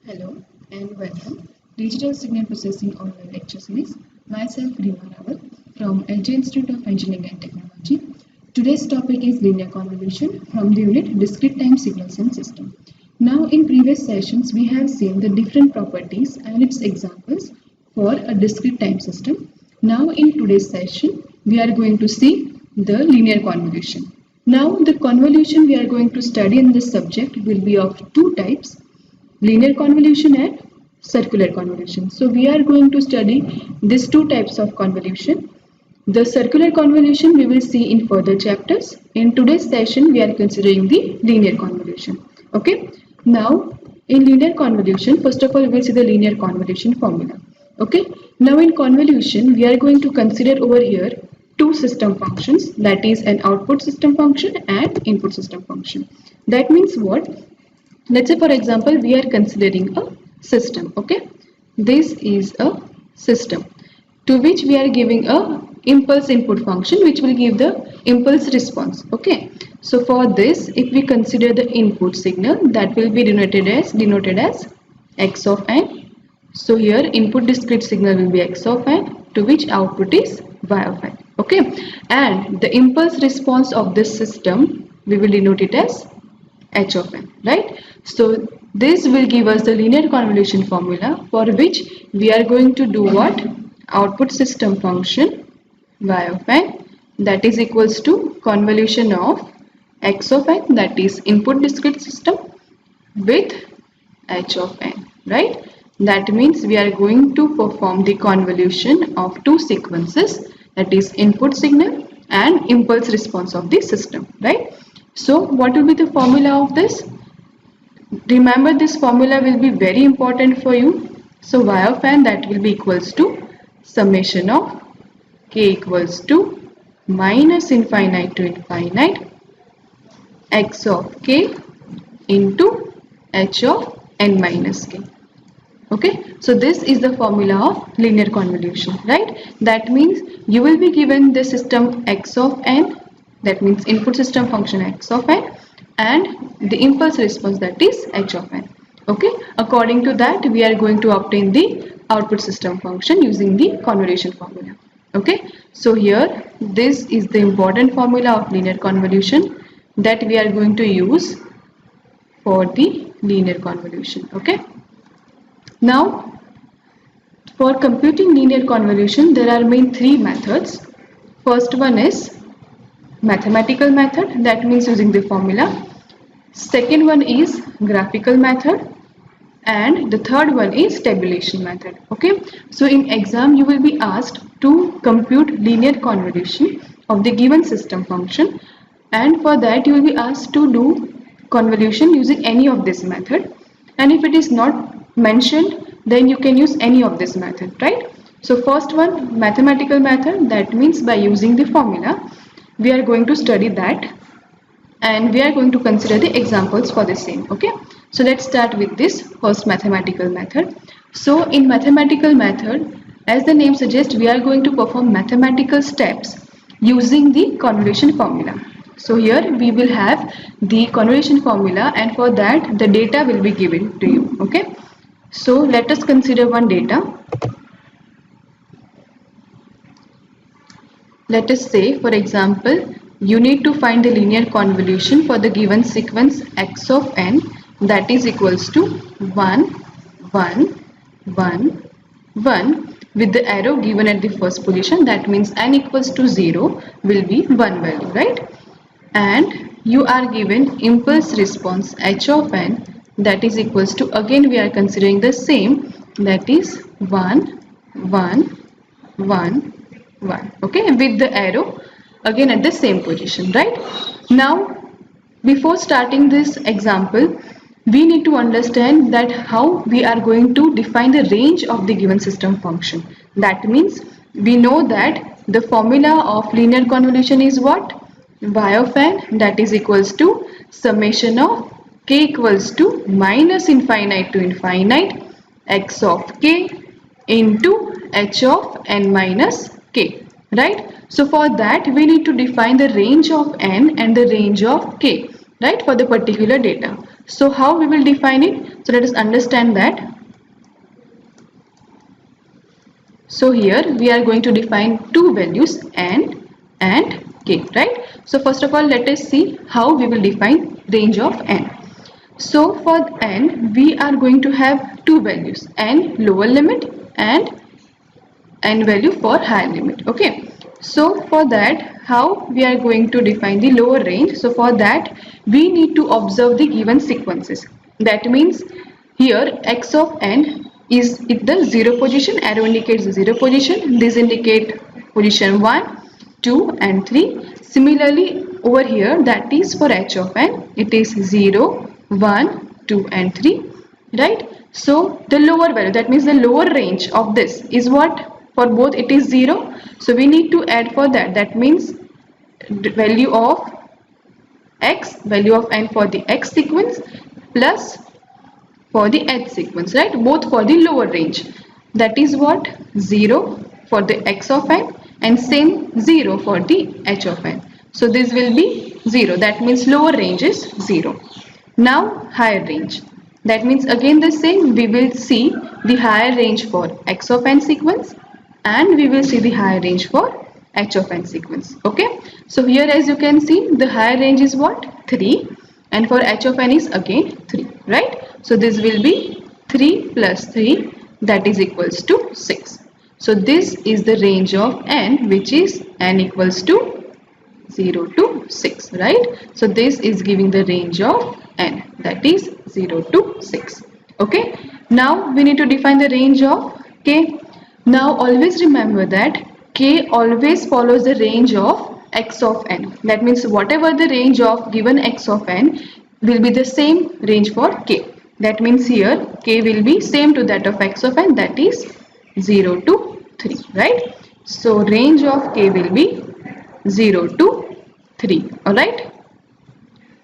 Hello and welcome. Digital Signal Processing Online Lecture Series. Myself Rima Rawat from LG Institute of Engineering and Technology. Today's topic is linear convolution from the unit Discrete Time Signals and System. Now in previous sessions we have seen the different properties and its examples for a discrete time system. Now in today's session we are going to see the linear convolution. Now the convolution we are going to study in this subject will be of two types, linear convolution and circular convolution. So we are going to study these two types of convolution. The circular convolution we will see in further chapters. In today's session we are considering the linear convolution. Okay. Now in linear convolution, first of all we will see the linear convolution formula. Okay. Now in convolution we are going to consider over here two system functions, that is an output system function and input system function. That means what? Let's say for example we are considering a system. Okay, this is a system to which we are giving a impulse input function which will give the impulse response. Okay, so for this if we consider the input signal, that will be denoted as x of n. So here input discrete signal will be x of n, to which output is y of n. Okay, and the impulse response of this system we will denote it as h of n, right? So this will give us the linear convolution formula, for which we are going to do what? Output system function y of n, that is equals to convolution of x of n, that is input discrete system, with h of n, right? That means we are going to perform the convolution of two sequences, that is input signal and impulse response of the system, right? So what will be the formula of this? Remember, this formula will be very important for you. So y of n, that will be equals to summation of k equals to minus infinite to infinite x of k into h of n minus k. Okay, so this is the formula of linear convolution, right? That means you will be given the system x of n, that means input system function x of n, and the impulse response, that is h of n. Okay, according to that we are going to obtain the output system function using the convolution formula. Okay, so here this is the important formula of linear convolution that we are going to use for the linear convolution. Okay, now for computing linear convolution there are main three methods. First one is mathematical method, that means using the formula. Second one is graphical method, and the third one is tabulation method. Okay, so in exam you will be asked to compute linear convolution of the given system function, and for that you will be asked to do convolution using any of this method, and if it is not mentioned then you can use any of this method, right? So first one, mathematical method, that means by using the formula we are going to study that, and we are going to consider the examples for the same. Okay, so let's start with this first mathematical method. So in mathematical method, as the name suggests, we are going to perform mathematical steps using the convolution formula. So here we will have the convolution formula, and for that the data will be given to you. Okay, so let us consider one data. Let us say, for example, you need to find the linear convolution for the given sequence x of n, that is equals to 1, 1, 1, 1, with the arrow given at the first position, that means n equals to 0 will be 1 value, right? And you are given impulse response h of n, that is equals to, again we are considering the same, that is 1, 1, 1, 1. Okay, with the arrow again at the same position, right? Now before starting this example we need to understand that how we are going to define the range of the given system function. That means we know that the formula of linear convolution is what? Y of n, that is equals to summation of k equals to minus infinite to infinite x of k into h of n minus k, right? So for that we need to define the range of n and the range of k, right, for the particular data. So how we will define it? So let us understand that. So here we are going to define two values n and k, right? So first of all, let us see how we will define range of n. So for n, we are going to have two values, n lower limit and n value for higher limit. Okay. So for that, how we are going to define the lower range? So for that, we need to observe the given sequences. That means here x of n is at the 0 position, arrow indicates the 0 position, this indicate position 1, 2 and 3. Similarly over here, that is for h of n, it is 0, 1, 2 and 3, right? So the lower value, that means the lower range of this is what? For both it is 0, so we need to add for that. That means the value of x, value of n for the x sequence plus for the h sequence, right? Both for the lower range. That is what? 0 for the x of n and same 0 for the h of n. So this will be 0. That means lower range is 0. Now higher range. That means again the same. We will see the higher range for x of n sequence and we will see the higher range for h of n sequence. Okay. So here as you can see, the higher range is what? 3 and for h of n is again 3, right? So this will be 3 plus 3, that is equals to 6. So this is the range of n, which is n equals to 0 to 6, right? So this is giving the range of n, that is 0 to 6. Okay. Now we need to define the range of k. Now always remember that k always follows the range of x of n. That means whatever the range of given x of n will be the same range for k. That means here k will be same to that of x of n, that is 0 to 3, right? So range of k will be 0 to 3, alright?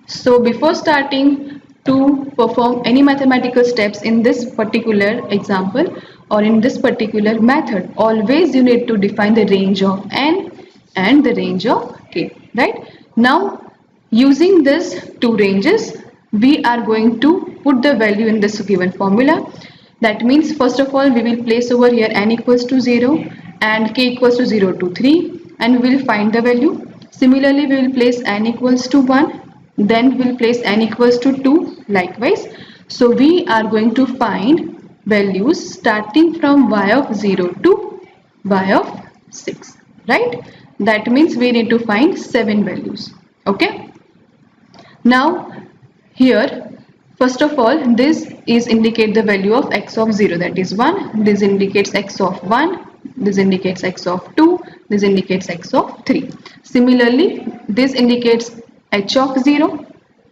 So before starting to perform any mathematical steps in this particular example or in this particular method, always you need to define the range of n and the range of k, right? Now using these two ranges, we are going to put the value in this given formula. That means first of all we will place over here n equals to 0 and k equals to 0 to 3 and we will find the value. Similarly we will place n equals to 1, then we will place n equals to 2 likewise. So we are going to find values starting from y of 0 to y of 6, right? That means we need to find 7 values. Okay. Now here first of all, this is indicate the value of x of 0, that is 1. This indicates x of 1. This indicates x of 2. This indicates x of 3. Similarly, this indicates h of 0,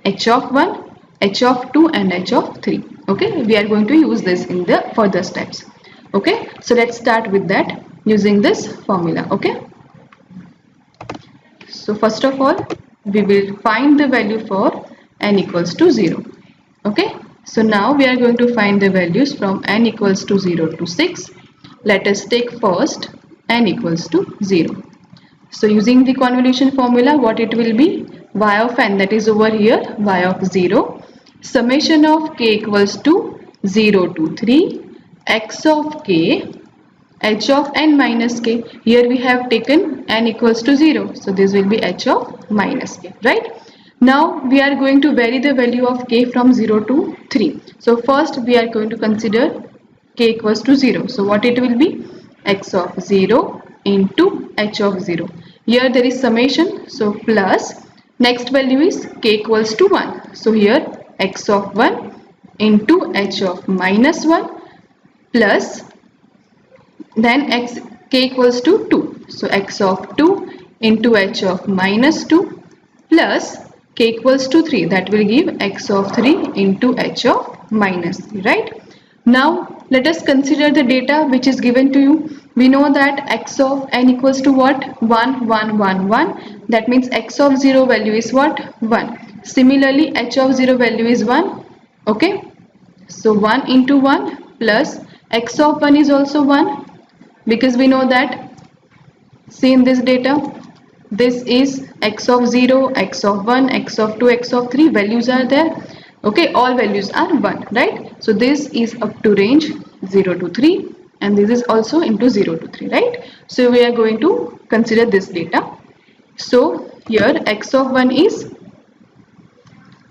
h of 1, h of 2 and h of 3. Okay, we are going to use this in the further steps. Okay, so let's start with that using this formula. Okay, so first of all, we will find the value for n equals to 0. Okay, so now we are going to find the values from n equals to 0 to 6. Let us take first n equals to 0. So using the convolution formula, what it will be? Y of n, that is over here, y of 0, summation of k equals to 0 to 3, x of k, h of n minus k. Here we have taken n equals to 0, so this will be h of minus k, right? Now we are going to vary the value of k from 0 to 3. So first we are going to consider k equals to 0. So what it will be? X of 0 into h of 0. Here there is summation, so plus next value is k equals to 1. So here x of 1 into h of minus 1 plus then k equals to 2. So x of 2 into h of minus 2 plus k equals to 3, that will give x of 3 into h of minus 3, right? Now let us consider the data which is given to you. We know that x of n equals to what? 1, 1, 1, 1. That means x of 0 value is what? 1. Similarly h of 0 value is 1. Okay. So 1 into 1 plus x of 1 is also 1, because we know that, see in this data, this is x of 0, x of 1, x of 2, x of 3, values are there. Okay, all values are 1, right? So this is up to range 0 to 3 and this is also into 0 to 3, right? So we are going to consider this data. So here x of 1 is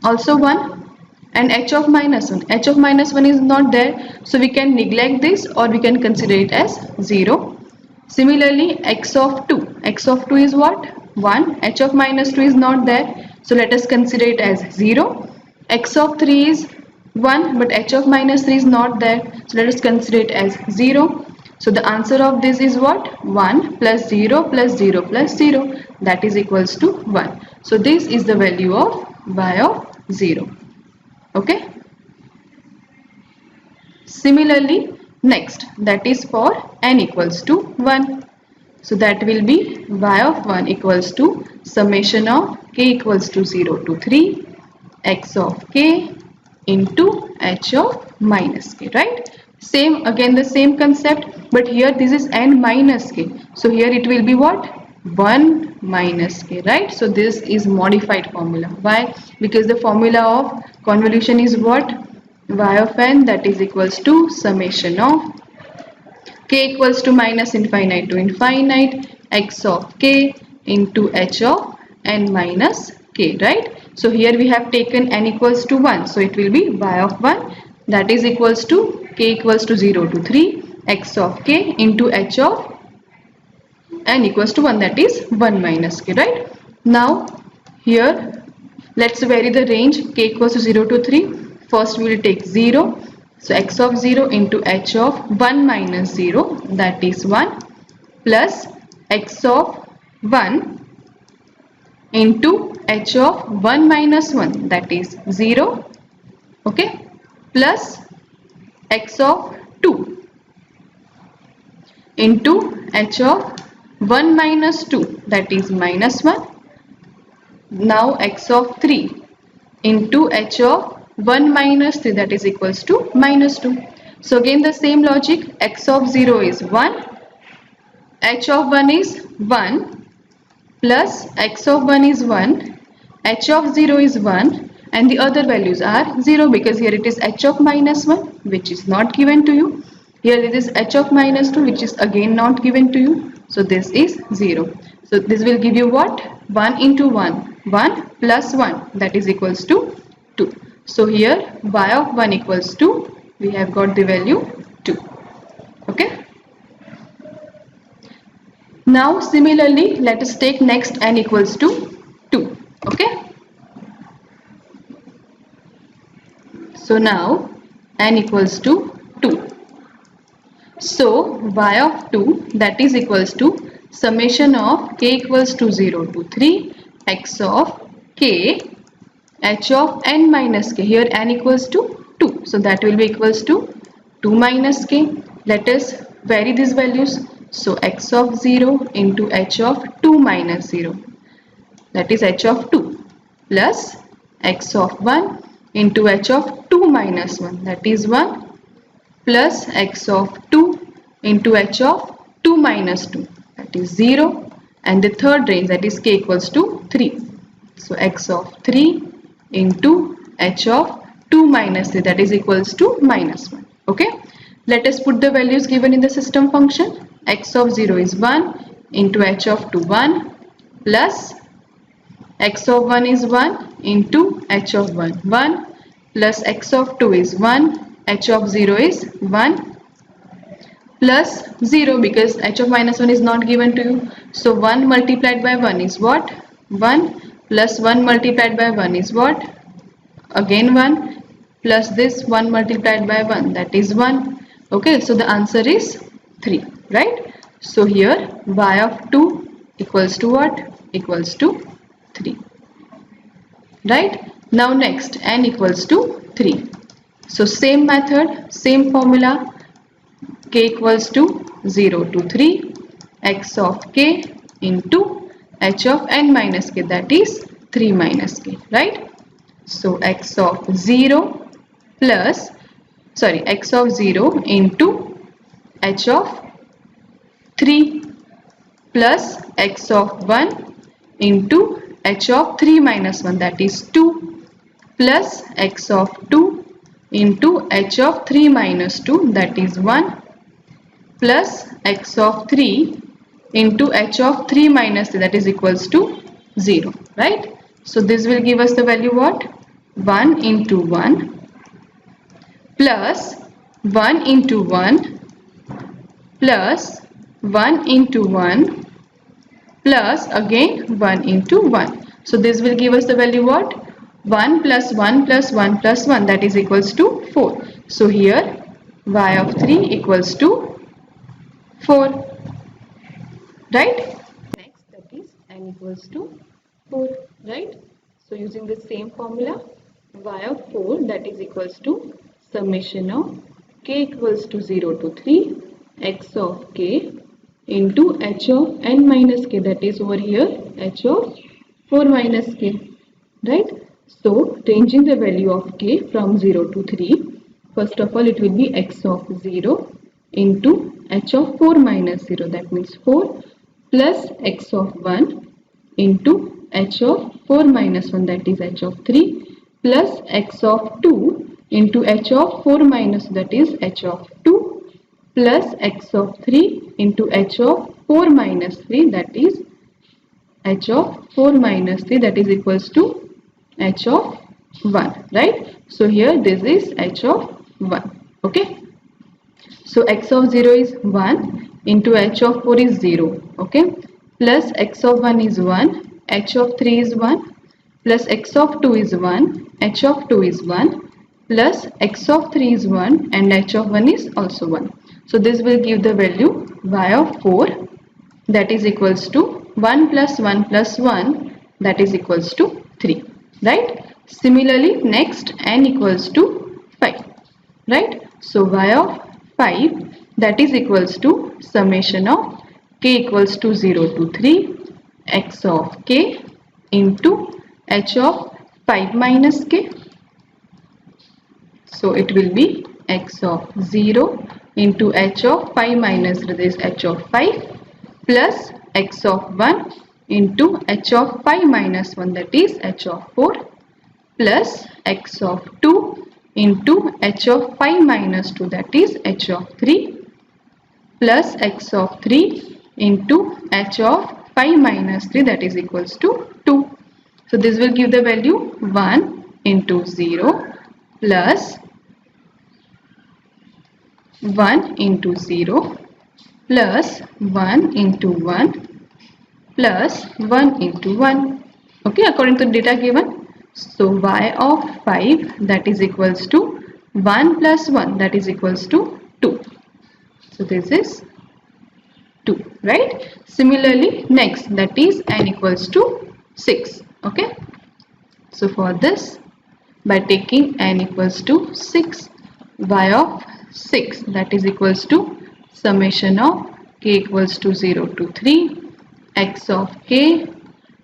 also 1 and h of minus 1. H of minus 1 is not there, so we can neglect this or we can consider it as 0. Similarly, x of 2 is what? 1. H of minus 2 is not there, so let us consider it as 0. X of 3 is 1 but h of minus 3 is not there, so let us consider it as 0. So the answer of this is what? 1 plus 0 plus 0 plus 0, that is equals to 1. So this is the value of y of 0. Okay. Similarly, next, that is for n equals to 1. So that will be y of 1 equals to summation of k equals to 0 to 3 x of k into h of minus k, right? Same, again the same concept, but here this is n minus k. So here it will be what? 1 minus k, right? So this is modified formula. Why? Because the formula of convolution is what? Y of n, that is equals to summation of k equals to minus infinite to infinite x of k into h of n minus k, right? So here we have taken n equals to 1, so it will be y of 1, that is equals to k equals to 0 to 3 x of k into h of n equals to 1, that is 1 minus k, right? Now here let's vary the range k equals to 0 to 3. First we will take 0. So x of 0 into h of 1 minus 0, that is 1, plus x of 1 into h of 1 minus 1, that is 0. Okay, plus x of 2 into h of 1 minus 2, that is minus 1. Now x of 3 into h of 1 minus 3, that is equals to minus 2. So again the same logic, x of 0 is 1, h of 1 is 1, plus x of 1 is 1, h of 0 is 1 and the other values are 0 because here it is h of minus 1 which is not given to you. Here it is h of minus 2 which is again not given to you. So this is 0. So this will give you what? 1 into 1, 1 plus 1, that is equals to 2. So here y of 1 equals to, we have got the value 2. Okay. Now similarly let us take next n equals to 2. Okay. So now n equals to 2. So y of 2, that is equals to summation of k equals to 0 to 3 x of k h of n minus k. Here n equals to 2. So that will be equals to 2 minus k. Let us vary these values. So x of 0 into h of 2 minus 0, that is h of 2, plus x of 1 into h of 2 minus 1, that is 1, plus x of 2 into h of 2 minus 2, that is 0, and the third range, that is k equals to 3. So x of 3 into h of 2 minus 3, that is equals to minus 1. Okay. Let us put the values given in the system function. X of 0 is 1 into h of 2 1, plus x of 1 is 1 into h of 1 1, plus x of 2 is 1, h of 0 is 1, plus 0 because h of minus 1 is not given to you. So 1 multiplied by 1 is what? 1, plus 1 multiplied by 1 is what? Again 1, plus this 1 multiplied by 1, that is 1. Okay, so the answer is 3, right? So here y of 2 equals to what? Equals to 3, right? Now next n equals to 3. So same method, same formula, k equals to 0 to 3 x of k into h of n minus k, that is 3 minus k, right? So x of 0 plus, sorry, x of 0 into h of 3 plus x of 1 into h of 3 minus 1, that is 2, plus x of 2 into h of 3 minus 2, that is 1, plus x of 3 into h of 3 minus 3, that is equals to 0, right? So this will give us the value what? 1 into 1 plus 1 into 1 plus 1 into 1 plus again 1 into 1. So this will give us the value what? 1 plus 1 plus 1 plus 1, that is equals to 4. So here y of 3 equals to 4, right? Next, that is n equals to 4, right? So using the same formula, y of 4, that is equals to summation of k equals to 0 to 3 x of k into h of n minus k, that is over here h of 4 minus k, right? So changing the value of k from 0 to 3, first of all it will be x of 0 into h of 4 minus 0, that means 4 plus x of 1 into h of 4 minus 1, that is h of 3, plus x of 2 into h of 4 minus, that is h of 2, plus x of 3 into h of 4 minus 3, that is h of 4 minus 3, that is equals to h of 1, right? So here this is h of 1, okay? So x of 0 is 1 into h of 4 is 0, okay? Plus x of 1 is 1, h of 3 is 1, plus x of 2 is 1, h of 2 is 1, plus x of 3 is 1 and h of 1 is also 1. So this will give the value y of 4, that is equals to 1 plus 1 plus 1, that is equals to 3, right? Similarly, next n equals to 5, right? So y of 5, that is equals to summation of k equals to 0 to 3 x of k into h of 5 minus k. So it will be x of 0 into h of 5 minus this h of 5 plus x of 1 into h of 5 minus 1, that is h of 4, plus x of 2 into h of 5 minus 2, that is h of 3, plus x of 3 into h of 5 minus 3, that is equals to 2. So this will give the value 1 into 0 plus 1 into 0 plus 1 into 1 plus 1 into 1, okay, according to the data given. So y of 5, that is equals to 1 plus 1, that is equals to 2. So this is 2, right? Similarly, next, that is n equals to 6, okay? So for this, by taking n equals to 6, y of 6, that is equals to summation of k equals to 0 to 3 x of k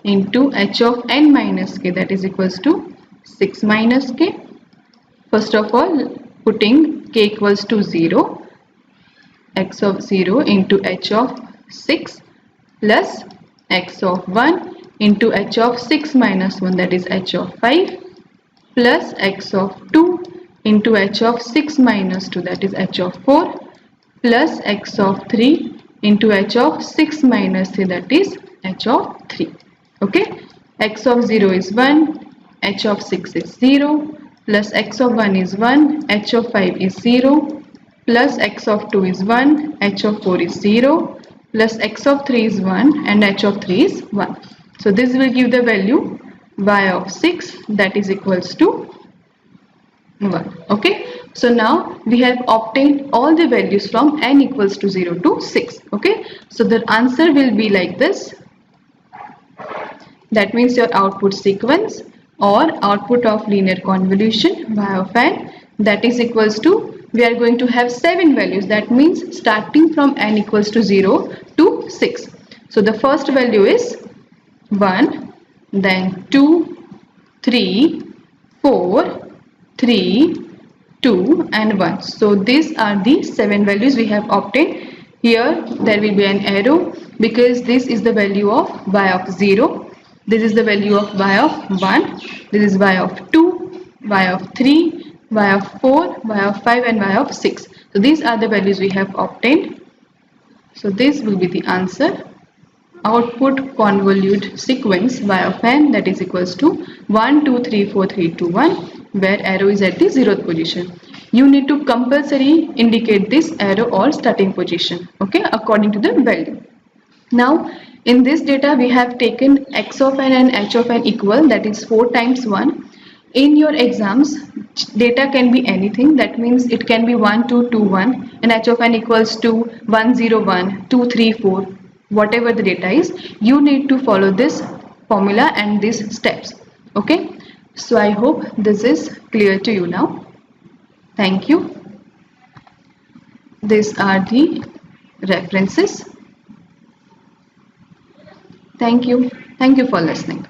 into h of n minus k, that is equals to 6 minus k. First of all, putting k equals to 0, x of 0 into h of 6 plus x of 1 into h of 6 minus 1, that is h of 5, plus x of 2 into h of 6 minus 2, that is h of 4, plus x of 3 into h of 6 minus 3, that is h of 3, okay? X of 0 is 1, h of 6 is 0, plus x of 1 is 1, h of 5 is 0, plus x of 2 is 1, h of 4 is 0, plus x of 3 is 1 and h of 3 is 1. So this will give the value y of 6, that is equals to 1, okay? So now we have obtained all the values from n equals to 0 to 6, okay? So the answer will be like this. That means your output sequence or output of linear convolution y of n, that is equals to, we are going to have 7 values, that means starting from n equals to 0 to 6. So the first value is 1, then 2, 3, 4, 3, 2 and 1. So these are the 7 values we have obtained. Here there will be an arrow because this is the value of y of 0. This is the value of y of 1. This is y of 2. y of 3, y of 4, y of 5 and y of 6. So these are the values we have obtained. So this will be the answer. Output convolute sequence y of n, that is equals to 1 2 3 4 3 2 1, where arrow is at the 0th position. You need to compulsory indicate this arrow or starting position, okay, according to the value. Now in this data we have taken x of n and h of n equal, that is 4 times 1. In your exams data can be anything, that means it can be 1 2 2 1 and h of n equals to 1 0 1 2 3 4. Whatever the data is, you need to follow this formula and these steps, okay. So I hope this is clear to you now. Thank you. These are the references. Thank you for listening.